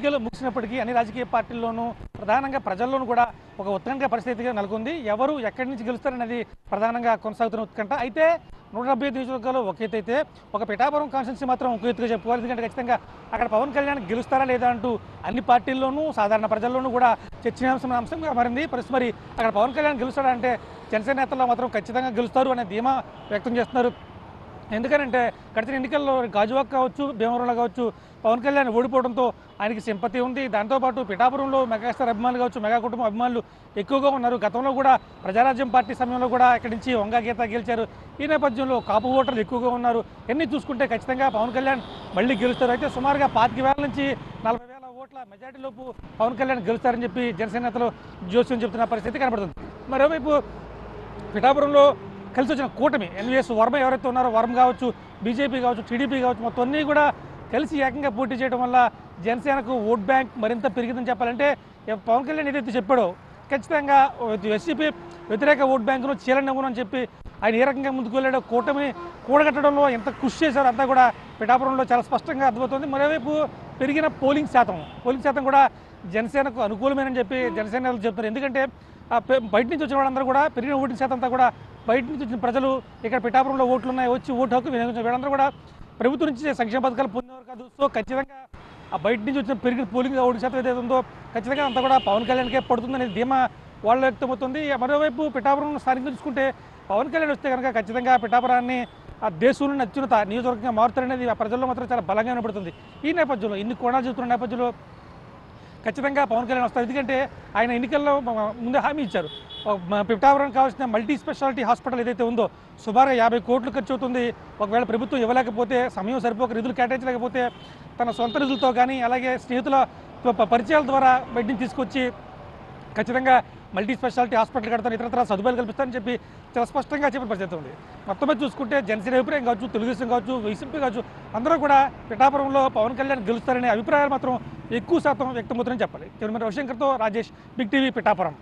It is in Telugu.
ఎన్నికలు ముగిసినప్పటికీ అన్ని రాజకీయ పార్టీల్లోనూ ప్రధానంగా ప్రజల్లోనూ కూడా ఒక ఉత్కంఠ పరిస్థితిగా నెలకొంది. ఎవరు ఎక్కడి నుంచి గెలుస్తారనేది ప్రధానంగా కొనసాగుతున్న ఉత్కంఠ. అయితే 175 నియోజకవర్గాలు ఒక ఎత్తు అయితే ఒక పిఠాపురం కాన్స్టిట్యున్సీ మాత్రం ఒక ఎత్తుగా చెప్పుకోవాలి. ఎందుకంటే ఖచ్చితంగా అక్కడ పవన్ కళ్యాణ్ గెలుస్తారా లేదా అంటూ అన్ని పార్టీల్లోనూ సాధారణ ప్రజల్లోనూ కూడా చర్చనీయాంశంగా మారింది. మరి అక్కడ పవన్ కళ్యాణ్ గెలుస్తాడా అంటే జనసేన నేతల్లో మాత్రం ఖచ్చితంగా గెలుస్తారు అనే ధీమా వ్యక్తం చేస్తున్నారు. ఎందుకనంటే గడిచిన ఎన్నికల్లో గాజువాక్ కావచ్చు, భీమవరంలో కావచ్చు పవన్ కళ్యాణ్ ఓడిపోవడంతో ఆయనకి సింపతి ఉంది. దాంతోపాటు పిఠాపురంలో మెగాస్టార్ అభిమానులు కావచ్చు, మెగా కుటుంబం అభిమానులు ఎక్కువగా ఉన్నారు. గతంలో కూడా ప్రజారాజ్యం పార్టీ సమయంలో కూడా ఇక్కడి నుంచి వంగా గీత గెలిచారు. ఈ నేపథ్యంలో కాపు ఓటర్లు ఎక్కువగా ఉన్నారు. ఎన్ని చూసుకుంటే ఖచ్చితంగా పవన్ కళ్యాణ్ మళ్ళీ గెలుస్తారు. అయితే సుమారుగా 25,000 నుంచి 40,000 ఓట్ల మెజార్టీలోపు పవన్ కళ్యాణ్ గెలుస్తారని చెప్పి జనసేన నేతలు జోస్యం చెబుతున్న పరిస్థితి కనబడుతుంది. మరోవైపు పిఠాపురంలో కలిసి వచ్చిన కూటమి ఎన్వీఎస్ వర్మ ఎవరైతే ఉన్నారో, వర్మ కావచ్చు, బీజేపీ కావచ్చు, టీడీపీ కావచ్చు, మొత్తం అన్నీ కూడా కలిసి ఏకంగా పోటీ చేయడం వల్ల జనసేనకు ఓట్ బ్యాంక్ మరింత పెరిగిందని చెప్పాలంటే పవన్ కళ్యాణ్ ఏదైతే చెప్పాడో ఖచ్చితంగా ఎస్సీపీ వ్యతిరేక ఓట్ బ్యాంకును చీలనివ్వను అని చెప్పి ఆయన ఏ రకంగా ముందుకు వెళ్ళాడో, కూటమి కూడగట్టడంలో ఎంత కృషి చేశారో అంతా కూడా పిఠాపురంలో చాలా స్పష్టంగా అర్థమవుతుంది. మరోవైపు పెరిగిన పోలింగ్ శాతం కూడా జనసేనకు అనుకూలమేనని చెప్పి జనసేన నేతలు చెప్తున్నారు. ఎందుకంటే బయట నుంచి వచ్చిన వాళ్ళందరూ కూడా పెరిగిన ఓటింగ్ శాతం అంతా కూడా బయట నుంచి వచ్చిన ప్రజలు ఇక్కడ పిఠాపురంలో ఓట్లు ఉన్నాయి, వచ్చి ఓటు హక్కు వినియోగించిన వీళ్ళందరూ కూడా ప్రభుత్వం నుంచి సంక్షేమ పథకాలు పొందేవారు కాదు. సో ఖచ్చితంగా ఆ బయట నుంచి వచ్చిన పెరిగిన పోలింగ్ ఓటింగ్ శాతం ఏదైతే ఉందో ఖచ్చితంగా అంతా కూడా పవన్ కళ్యాణ్కే పడుతుందనే ధీమా వాళ్ళు వ్యక్తమవుతుంది. మరోవైపు పిఠాపురం స్థానికంగా చూసుకుంటే పవన్ కళ్యాణ్ వస్తే కనుక ఖచ్చితంగా పిఠాపురాన్ని ఆ దేశంలోని అత్యున్నత నియోజకవర్గంగా మారుతారనేది ఆ ప్రజల్లో మాత్రం చాలా బలంగా వినపడుతుంది. ఈ నేపథ్యంలో ఇన్ని కోణాలు చెబుతున్న నేపథ్యంలో ఖచ్చితంగా పవన్ కళ్యాణ్ వస్తారు. ఎందుకంటే ఆయన ఎన్నికల్లో ముందే హామీ ఇచ్చారు. పిఠాపురం కావాల్సిన మల్టీ స్పెషాలిటీ హాస్పిటల్ ఏదైతే ఉందో సుమారుగా 50 కోట్లు ఖర్చు అవుతుంది. ఒకవేళ ప్రభుత్వం ఇవ్వలేకపోతే, సమయం సరిపోక నిధులు కేటాయించలేకపోతే తన సొంత నిధులతో కానీ అలాగే స్నేహితుల పరిచయాల ద్వారా బయటిని తీసుకొచ్చి ఖచ్చితంగా మల్టీ స్పెషాలిటీ హాస్పిటల్ కడతాను, ఇతరత్ర సదుపాయాలు కల్పిస్తానని చెప్పి చాలా స్పష్టంగా చెప్పిన పరిస్థితి ఉంది. మొత్తం మీద చూసుకుంటే జనసేన అభిప్రాయం కావచ్చు, తెలుగుదేశం కావచ్చు, వైసీపీ కావచ్చు, అందరూ కూడా పిఠాపురంలో పవన్ కళ్యాణ్ గెలుస్తారనే అభిప్రాయాలు మాత్రం ఎక్కువ శాతం వ్యక్తమవుతుందని చెప్పాలి. కెమెరా రవిశంకర్తో రాజేష్, బిగ్ టీవీ, పిఠాపురం.